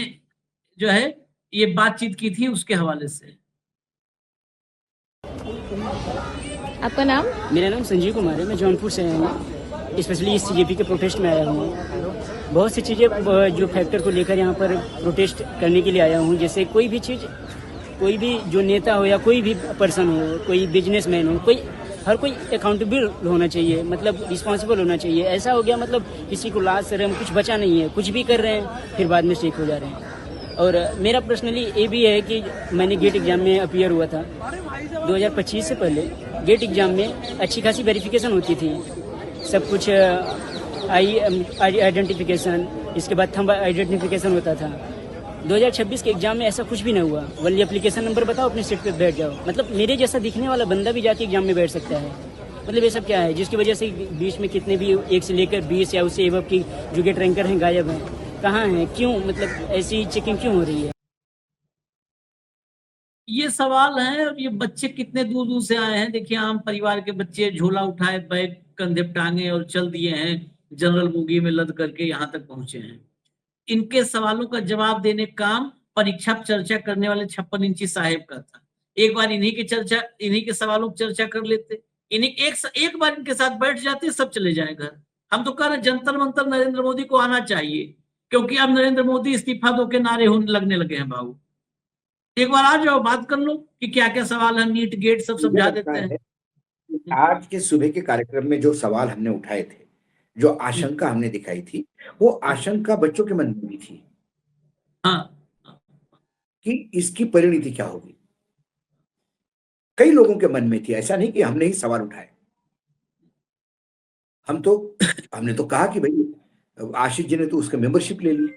A: जो है ये बातचीत की थी उसके हवाले से।
J: आपका नाम?
C: मेरा नाम संजीव कुमार है, मैं जौनपुर से आया हूँ, स्पेशली इस CJP के प्रोटेस्ट में आया हूँ। बहुत सी चीज़ें जो फैक्टर को लेकर यहाँ पर प्रोटेस्ट करने के लिए आया हूँ, जैसे कोई भी चीज़, कोई भी जो नेता हो या कोई भी पर्सन हो, कोई बिजनेसमैन हो, हर कोई अकाउंटेबल होना चाहिए, मतलब रिस्पॉन्सिबल होना चाहिए। ऐसा हो गया मतलब किसी को लाज शर्म कुछ बचा नहीं है, कुछ भी कर रहे हैं फिर बाद में ठीक हो जा रहे हैं। और मेरा पर्सनली ये भी है कि मैंने गेट एग्ज़ाम में अपीयर हुआ था 2025 से पहले। गेट एग्ज़ाम में अच्छी खासी वेरिफिकेशन होती थी, सब कुछ आइडेंटिफिकेशन, इसके बाद थंब आइडेंटिफिकेशन होता था। 2026 के एग्जाम में ऐसा कुछ भी नहीं हुआ, वनली एप्लीकेशन नंबर बताओ अपने सीट पे बैठ जाओ। मतलब मेरे जैसा दिखने वाला बंदा भी जाके एग्जाम में बैठ सकता है। मतलब ये सब क्या है, जिसकी वजह से बीच में कितने भी 1 से लेकर 20 या उससे एबव की जो गेट रैंकर हैं गायब हैं, कहाँ हैं, क्यों, मतलब ऐसी चेकिंग क्यों हो रही है?
A: ये सवाल है। और ये बच्चे कितने दूर दूर से आए हैं। देखिए आम परिवार के बच्चे झोला उठाए, बैग कंधे पे टांगे और चल दिए हैं, जनरल बोगी में लद करके यहाँ तक पहुंचे हैं। इनके सवालों का जवाब देने का काम परीक्षा पे चर्चा करने वाले 56 इंची साहेब का था। एक बार इन्हीं के सवालों पर चर्चा कर लेते, एक बार इनके साथ बैठ जाते, सब चले जाए घर। हम तो कह रहे जंतर मंतर नरेंद्र मोदी को आना चाहिए, क्योंकि अब नरेंद्र मोदी इस्तीफा दो के नारे लगने लगे हैं बाबू। एक बार आ जाओ, बात कर लो कि क्या क्या सवाल है, नीट गेट सब समझा देते हैं।
D: आज के सुबह के कार्यक्रम में जो सवाल हमने उठाए थे, जो आशंका हमने दिखाई थी, वो आशंका बच्चों के मन में भी थी।
A: हाँ,
D: कि इसकी परिणति क्या होगी। कई लोगों के मन में थी, ऐसा नहीं कि हमने ही सवाल उठाए। हमने तो कहा कि भाई आशीष जी ने तो उसका मेंबरशिप ले ली,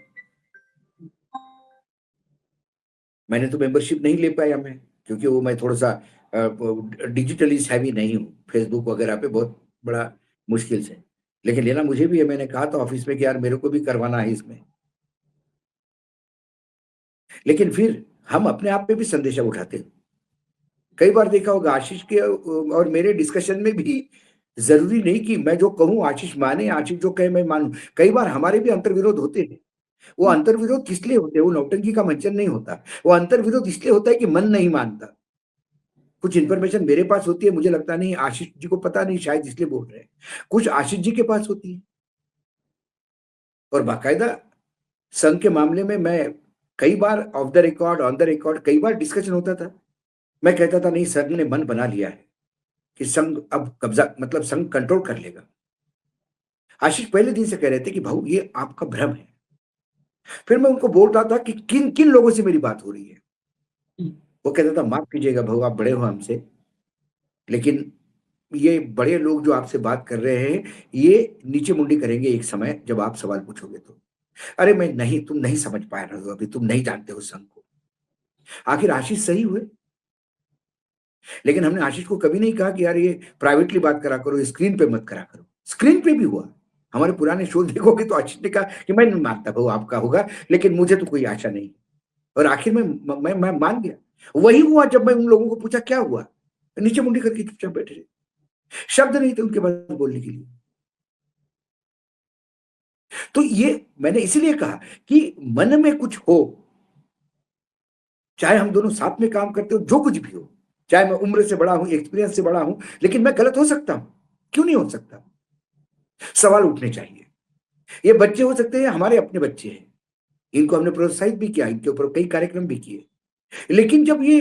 D: मैंने तो मेंबरशिप नहीं ले पाया मैं, क्योंकि वो मैं थोड़ा सा डिजिटली हैवी नहीं हूँ, फेसबुक वगैरह पे बहुत बड़ा मुश्किल से, लेकिन लेना मुझे भी है। मैंने कहा था ऑफिस में कि यार मेरे को भी करवाना है इसमें। लेकिन फिर हम अपने आप पे भी संदेशा उठाते हैं। कई बार देखा होगा आशीष के और मेरे डिस्कशन में भी जरूरी नहीं कि मैं जो कहूं आशीष माने, आशीष जो कहे मैं मानूं। कई बार हमारे भी अंतर्विरोध होते हैं। वो अंतर्विरोध किस लिए होते हैं? वो नौटंकी का मंचन नहीं होता, वो अंतर्विरोध इसलिए होता है कि मन नहीं मानता। कुछ इन्फॉर्मेशन मेरे पास होती है, मुझे लगता नहीं आशीष जी को पता नहीं, शायद इसलिए बोल रहे हैं। कुछ आशीष जी के पास होती है। और बाकायदा संघ के मामले में मैं कई बार off the record, on the record कई बार डिस्कशन होता था। मैं कहता था नहीं, संघ ने मन बना लिया है कि संघ अब कब्जा, मतलब संघ कंट्रोल कर लेगा। आशीष पहले दिन से कह रहे थे कि भाऊ ये आपका भ्रम है। फिर मैं उनको बोल रहा था कि किन किन लोगों से मेरी बात हो रही है। वो कहता था माफ कीजिएगा भाऊ, आप बड़े हो हमसे, लेकिन ये बड़े लोग जो आपसे बात कर रहे हैं ये नीचे मुंडी करेंगे एक समय जब आप सवाल पूछोगे तो। अरे मैं नहीं, तुम नहीं समझ पा रहे हो, अभी तुम नहीं जानते हो संघ को। आखिर आशीष सही हुए, लेकिन हमने आशीष को कभी नहीं कहा कि यार ये प्राइवेटली बात करा करो, स्क्रीन पे मत करा करो। स्क्रीन पे भी हुआ। हमारे पुराने शो देखोगे तो आशीष ने कहा कि मैं नहीं मानता भाऊ आपका होगा, लेकिन मुझे तो कोई आशा नहीं। और आखिर में मैं मान गया। वही हुआ जब मैं उन लोगों को पूछा क्या हुआ, नीचे मुंडी करके चुपचाप बैठे रहे, शब्द नहीं थे उनके पास बोलने के लिए। तो ये मैंने इसीलिए कहा कि मन में कुछ हो, चाहे हम दोनों साथ में काम करते हो, जो कुछ भी हो, चाहे मैं उम्र से बड़ा हूं, एक्सपीरियंस से बड़ा हूं, लेकिन मैं गलत हो सकता हूं, क्यों नहीं हो सकता? सवाल उठने चाहिए। ये बच्चे हो सकते हैं, हमारे अपने बच्चे हैं, इनको हमने प्रोत्साहित भी किया, इनके ऊपर कई कार्यक्रम भी किए, लेकिन जब ये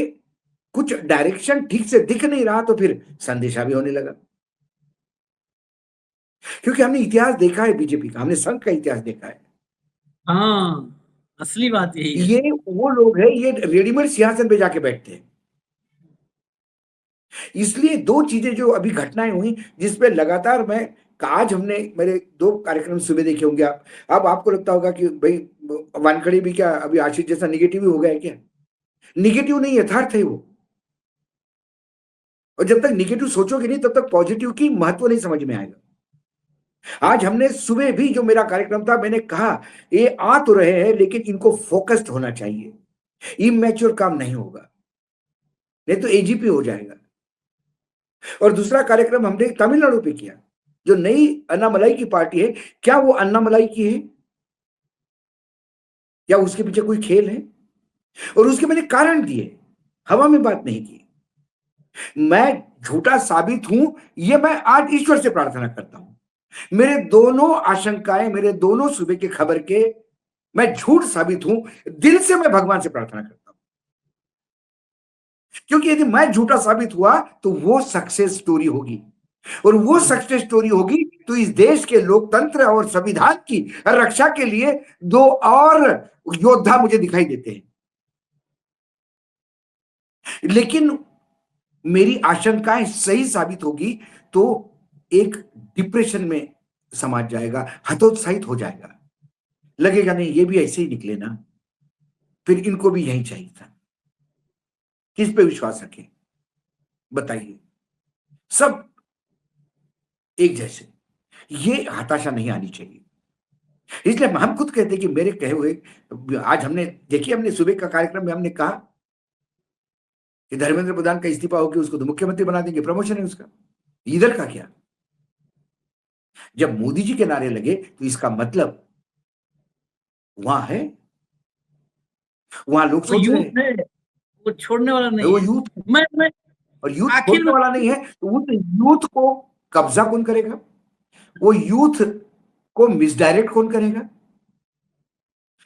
D: कुछ डायरेक्शन ठीक से दिख नहीं रहा तो फिर संदेशा भी होने लगा। क्योंकि हमने इतिहास देखा है बीजेपी का, हमने संघ का इतिहास देखा है।
A: हाँ, असली बात यही है।
D: ये वो लोग हैं, ये रेडीमेड सिंहासन पे जाके बैठते हैं। इसलिए दो चीजें जो अभी घटनाएं हुई जिसपे लगातार मैं, आज हमने मेरे 2 कार्यक्रम सुबह देखे होंगे आप। अब आपको लगता होगा कि भाई वानखड़े भी क्या अभी आशीष जैसा निगेटिव ही हो गया है क्या? निगेटिव नहीं, यथार्थ है वो। और जब तक निगेटिव सोचोगे नहीं तब तक पॉजिटिव की महत्व नहीं समझ में आएगा। आज हमने सुबह भी जो मेरा कार्यक्रम था, मैंने कहा ये आ तो रहे हैं लेकिन इनको फोकस्ड होना चाहिए, इमैच्योर काम नहीं होगा, नहीं तो एजीपी हो जाएगा। और दूसरा कार्यक्रम हमने तमिलनाडु पे किया, जो नई अन्नामलाई की पार्टी है, क्या वो अन्नामलाई की है या उसके पीछे कोई खेल है? और उसके मैंने कारण दिए, हवा में बात नहीं की। मैं झूठा साबित हूं, ये मैं आज ईश्वर से प्रार्थना करता हूं। मेरे दोनों आशंकाएं, मेरे दोनों सुबह के खबर के मैं झूठ साबित हूं, दिल से मैं भगवान से प्रार्थना करता हूं। क्योंकि यदि मैं झूठा साबित हुआ तो वो सक्सेस स्टोरी होगी, और वो सक्सेस स्टोरी होगी तो इस देश के लोकतंत्र और संविधान की रक्षा के लिए दो और योद्धा मुझे दिखाई देते हैं। लेकिन मेरी आशंकाएं सही साबित होगी तो एक डिप्रेशन में समाज जाएगा, हतोत्साहित हो जाएगा, लगेगा नहीं ये भी ऐसे ही निकले ना, फिर इनको भी यही चाहिए था। किस पे विश्वास रखें बताइए? सब एक जैसे, ये हताशा नहीं आनी चाहिए। इसलिए हम खुद कहते हैं कि मेरे कहे हुए, आज हमने देखिए, हमने सुबह का कार्यक्रम में हमने कहा कि धर्मेंद्र प्रधान का इस्तीफा होकर उसको तो मुख्यमंत्री बना देंगे, प्रमोशन है उसका। इधर का क्या? जब मोदी जी के नारे लगे तो इसका मतलब वहां है, वहां लोग सोच रहे हैं,
A: वो छोड़ने वाला नहीं
D: वो
A: है।
D: यूथ,
A: मैं
D: और यूथ
A: आखिर
D: छोड़ने
A: में
D: वाला नहीं है, तो उस यूथ को कब्जा कौन करेगा? वो यूथ को मिसडायरेक्ट कौन करेगा?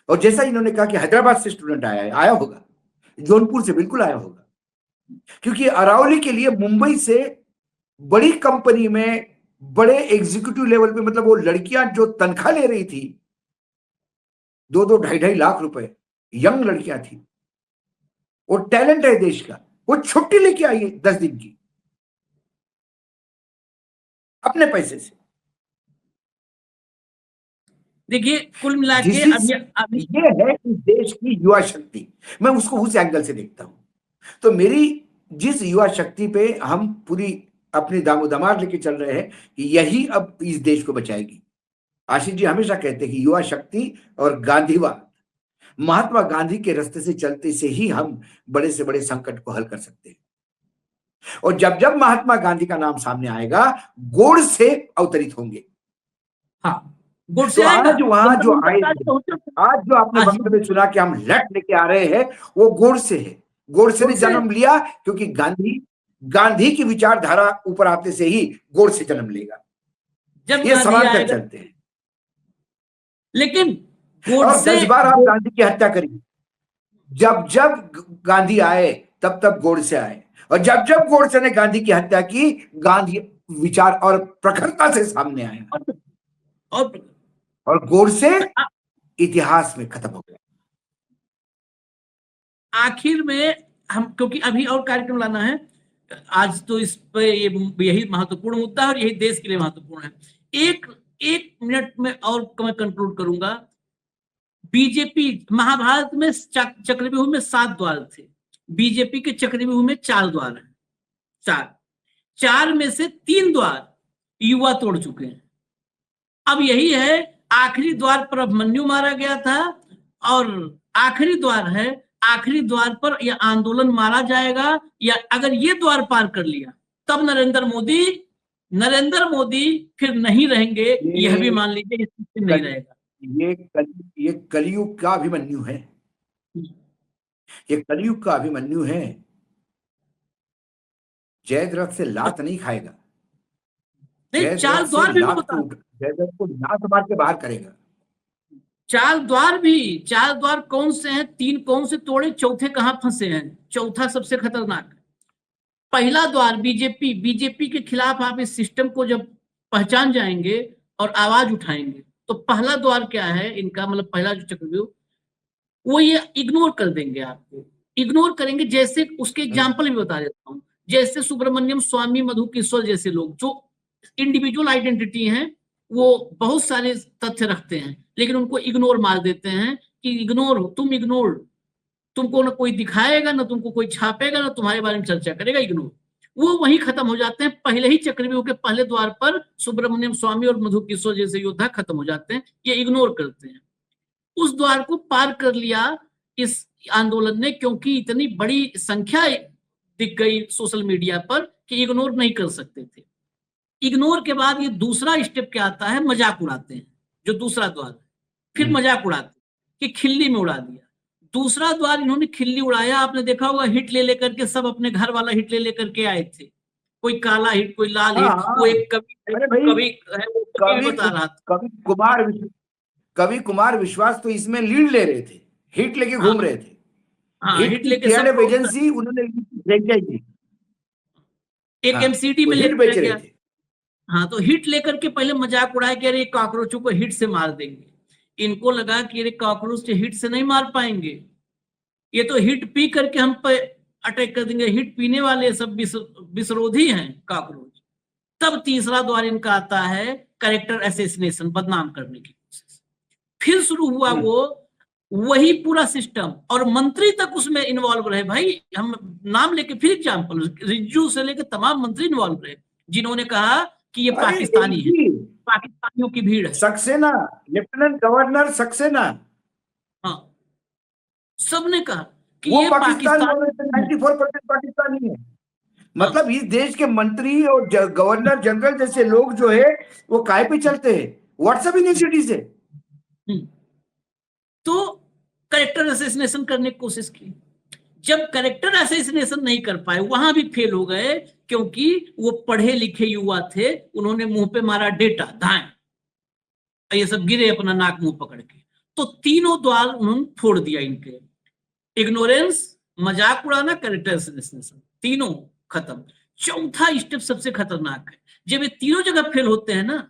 D: और जैसा इन्होंने कहा कि हैदराबाद से स्टूडेंट आया होगा, जौनपुर से बिल्कुल आया होगा, क्योंकि अरावली के लिए मुंबई से बड़ी कंपनी में बड़े एग्जीक्यूटिव लेवल पे, मतलब वो लड़कियां जो तनख्वाह ले रही थी 2-2 ढाई-ढाई लाख रुपए, यंग लड़कियां थी, वो टैलेंट है देश का, वो छुट्टी लेके आई है 10 दिन की अपने पैसे से।
A: देखिए, कुल मिला के अभी
D: ये है कि देश की युवा शक्ति, मैं उसको उस एंगल से देखता हूं। तो मेरी जिस युवा शक्ति पे हम पूरी अपनी दामोदमार लेके चल रहे हैं कि यही अब इस देश को बचाएगी। आशीष जी हमेशा कहते हैं कि युवा शक्ति और गांधीवाद, महात्मा गांधी के रास्ते से चलते से ही हम बड़े से बड़े संकट को हल कर सकते हैं। और जब जब महात्मा गांधी का नाम सामने आएगा, गोड़ से अवतरित होंगे।
A: हाँ, गुड से
D: तो
A: आएगा।
D: आज वहां जो आए,
A: आज
D: आज जो आपने वक्त में सुना कि हम लट लेके आ रहे हैं, वो गोड़ से है। गोड़ से ने जन्म लिया, क्योंकि गांधी की विचारधारा ऊपर आते से ही गोड़ से जन्म लेगा।
A: जब
D: ये
A: गांधी
D: समांतर
A: आएगा,
D: चलते हैं।
A: लेकिन
D: और
A: गोड से
D: 10 बार आप गांधी की हत्या करिए, जब जब गांधी आए तब तब गोडसे आए, और जब जब गोडसे ने गांधी की हत्या की, गांधी विचार और प्रखरता से सामने आया, और गोडसे इतिहास में खत्म हो गया।
A: आखिर में हम, क्योंकि अभी और कार्यक्रम लाना है, आज तो इस पे यही महत्वपूर्ण मुद्दा है और यही देश के लिए महत्वपूर्ण है। एक मिनट में और मैं कंक्लूड करूंगा। बीजेपी, महाभारत में चक्रव्यूह में 7 द्वार थे, बीजेपी के चक्रव्यूह में 4 द्वार हैं। 4 में से 3 द्वार युवा तोड़ चुके हैं। अब यही है, आखिरी द्वार पर अभिमन्यु मारा गया था, और आखिरी द्वार है, आखिरी द्वार पर यह आंदोलन मारा जाएगा, या अगर ये द्वार पार कर लिया तब नरेंद्र मोदी फिर नहीं रहेंगे, यह भी मान लीजिए, नहीं रहेगा।
D: ये कलयुग का अभिमन्यु है, ये कलयुग का अभिमन्यु है। जयद्रथ से लात नहीं खाएगा,
A: नहीं, 4 द्वार भी
D: जयद्रथ को लात मार के बाहर करेगा।
A: 4 द्वार कौन से हैं? 3 कौन से तोड़े, चौथे कहां फंसे हैं? चौथा सबसे खतरनाक। पहला द्वार बीजेपी के खिलाफ आप इस सिस्टम को जब पहचान जाएंगे और आवाज उठाएंगे, तो पहला द्वार क्या है इनका, मतलब पहला जो चक्रव्यूह, वो ये इग्नोर कर देंगे, आपको इग्नोर करेंगे। जैसे उसके एग्जाम्पल भी बता देता हूं, जैसे सुब्रमण्यम स्वामी, मधु किशोर जैसे लोग जो इंडिविजुअल आइडेंटिटी हैं, वो बहुत सारे तथ्य रखते हैं, लेकिन उनको इग्नोर मार देते हैं कि इग्नोर हो, तुमको ना कोई दिखाएगा, ना तुमको कोई छापेगा, ना तुम्हारे बारे में चर्चा करेगा, इग्नोर। वो वहीं खत्म हो जाते हैं, पहले ही चक्रव्यूह के पहले द्वार पर सुब्रमण्यम स्वामी और मधु किशोर जैसे योद्धा खत्म हो जाते हैं, ये इग्नोर करते हैं। उस द्वार को पार कर लिया इस आंदोलन ने, क्योंकि इतनी बड़ी संख्या दिख गई सोशल मीडिया पर कि इग्नोर नहीं कर सकते थे। इग्नोर के बाद ये दूसरा स्टेप क्या आता है, मजाक उड़ाते हैं, जो दूसरा द्वार है, फिर मजाक उड़ाते हैं कि खिल्ली में उड़ा दिया। दूसरा द्वार इन्होंने खिल्ली उड़ाया। आपने देखा होगा हिट ले लेकर के सब अपने घर वाला हिट ले लेकर के आए थे, कोई काला हिट, कोई लाल हिट।
D: हाँ,
A: वो एक कवि
D: अरे भाई,
A: कवि है, वो कवि बता रहा था।
D: कवि कुमार विश्वास तो इसमें लीड ले रहे थे, हिट लेके घूम रहे थे।
A: हाँ, हिट लेके
D: सब एजेंसी उन्होंने
A: एक एमसीडी में
D: हिट बेच रहे थे।
A: हाँ, तो हिट लेकर के पहले मजाक उड़ाया कि अरे कॉकरोचों को हिट से मार देंगे। इनको लगा कि अरे कॉकरोच से हिट से नहीं मार पाएंगे, ये तो हिट पी करके हम पे अटैक कर देंगे। हिट पीने वाले सब विषरोधी हैं कॉकरोच। तब तीसरा द्वार इनका आता है कैरेक्टर असैसिनेशन, बदनाम करने की कोशिश। फिर शुरू हुआ वो वही पूरा सिस्टम, और मंत्री तक उसमें इन्वॉल्व रहे। भाई हम नाम लेके फिर एग्जाम्पल, रिज्जू से लेकर तमाम मंत्री इन्वॉल्व रहे, जिन्होंने कहा कि ये पाकिस्तानी है, पाकिस्तानियों की भीड़ है।
D: सक्सेना, लेफ्टिनेंट गवर्नर सक्सेना,
A: हाँ, सबने कहा कि
D: वो
A: ये
D: पाकिस्तान 94% पाकिस्तानी है। मतलब इस देश के मंत्री और गवर्नर जनरल जैसे लोग जो है वो काय पे चलते हैं, व्हाट्सएप यूनिवर्सिटी से।
A: तो कैरेक्टर असैसिनेशन करने की कोशिश की। जब कैरेक्टर असैसिनेशन नहीं कर पाए, वहां भी फेल हो गए, क्योंकि वो पढ़े लिखे युवा थे। उन्होंने मुंह पे मारा डेटा, धाए, ये सब गिरे अपना नाक मुंह पकड़ के। तो तीनों द्वार उन्होंने फोड़ दिया इनके। इग्नोरेंस, मजाक उड़ाना, कैरेक्टर असैसिनेशन, तीनों खत्म। चौथा स्टेप सबसे खतरनाक है। जब ये तीनों जगह फेल होते हैं ना,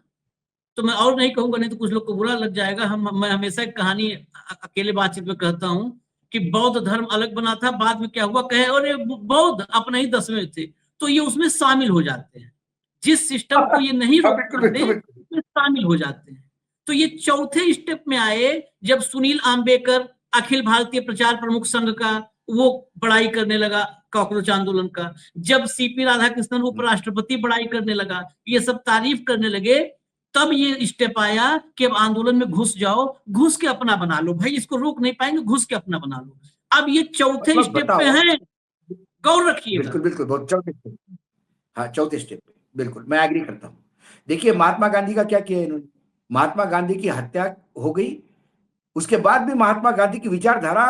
A: तो मैं और नहीं कहूंगा, नहीं तो कुछ लोग को बुरा लग जाएगा। मैं हमेशा एक कहानी अकेले बातचीत में कहता हूं कि बौद्ध धर्म अलग बना था, बाद में क्या हुआ, कहे और बौद्ध अपने ही 10वें थे, तो ये उसमें शामिल हो जाते हैं। जिस सिस्टम को ये नहीं रोक पाते, उसमें शामिल हो जाते हैं। तो ये चौथे स्टेप में आए, जब सुनील आम्बेकर अखिल भारतीय प्रचार प्रमुख संघ का वो बड़ाई करने लगा कॉकरोच आंदोलन का, जब सीपी राधाकृष्णन उपराष्ट्रपति बड़ाई करने लगा, ये सब तारीफ करने लगे, तब ये स्टेप आया कि अब आंदोलन में घुस जाओ, घुस के अपना बना लो। भाई इसको रोक नहीं पाएंगे, घुस के अपना बना लो। अब ये चौथे स्टेप पे हैं, गौर रखिए।
D: बिल्कुल बिल्कुल, बहुत चौथे स्टेप। हाँ, चौथे स्टेप पे बिल्कुल मैं एग्री करता हूँ। देखिए महात्मा गांधी का क्या किया इन्होंने। महात्मा गांधी की हत्या हो गई, उसके बाद भी महात्मा गांधी की विचारधारा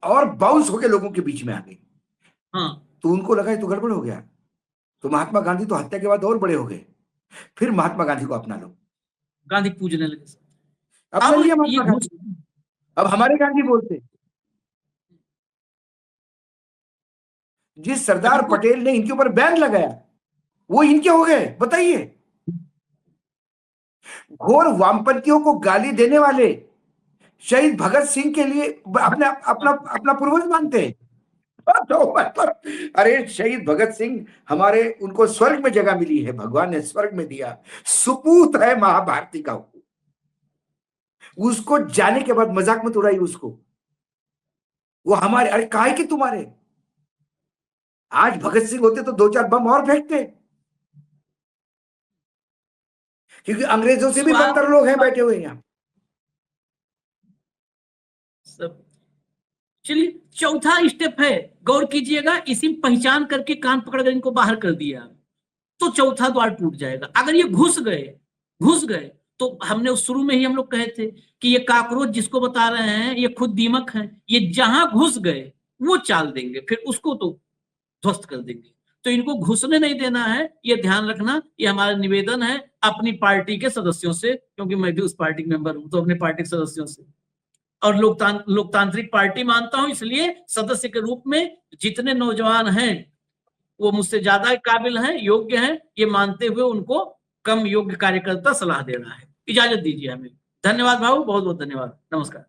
D: और बाउंस होकर लोगों के बीच में आ गई।
A: हाँ,
D: तो उनको लगा ये तो गड़बड़ हो गया, तो महात्मा गांधी तो हत्या के बाद और बड़े हो गए, फिर महात्मा गांधी को अपना लो,
A: गांधी पूजने लगे।
D: अपना लिया महात्मा गांधी। अब हमारे गांधी बोलते, जिस सरदार पटेल ने इनके ऊपर बैन लगाया वो इनके हो गए। बताइए, घोर वामपंथियों को गाली देने वाले शहीद भगत सिंह के लिए अपना अपना अपना पूर्वज मानते हैं। तो मतलब अरे शहीद भगत सिंह हमारे, उनको स्वर्ग में जगह मिली है, भगवान ने स्वर्ग में दिया, सुपूत है महाभारती का। उसको जाने के बाद मजाक मत उड़ाई उसको, वो हमारे, अरे काहे कि तुम्हारे। आज भगत सिंह होते तो 2-4 बम और फेंकते, क्योंकि अंग्रेजों से भी बदतर लोग हैं बैठे हुए यहाँ
A: सब। चलिए, चौथा स्टेप है, गौर कीजिएगा, इसी में पहचान करके कान पकड़कर इनको बाहर कर दिया तो चौथा द्वार टूट जाएगा। अगर ये घुस गए तो हमने उस शुरू में ही हम लोग कहे थे कि ये काकरोच जिसको बता रहे हैं ये खुद दीमक हैं, ये जहां घुस गए वो चाल देंगे, फिर उसको तो ध्वस्त कर देंगे। तो इनको घुसने नहीं देना है, ये ध्यान रखना। ये हमारा निवेदन है अपनी पार्टी के सदस्यों से, क्योंकि मैं भी उस पार्टी के मेंबर हूं, तो अपने पार्टी के सदस्यों से, और लोकतांत्रिक पार्टी मानता हूं, इसलिए सदस्य के रूप में जितने नौजवान हैं वो मुझसे ज्यादा काबिल हैं, योग्य हैं, ये मानते हुए उनको कम योग्य कार्यकर्ता सलाह दे रहा है। इजाजत दीजिए हमें। धन्यवाद भाऊ, बहुत बहुत धन्यवाद, नमस्कार।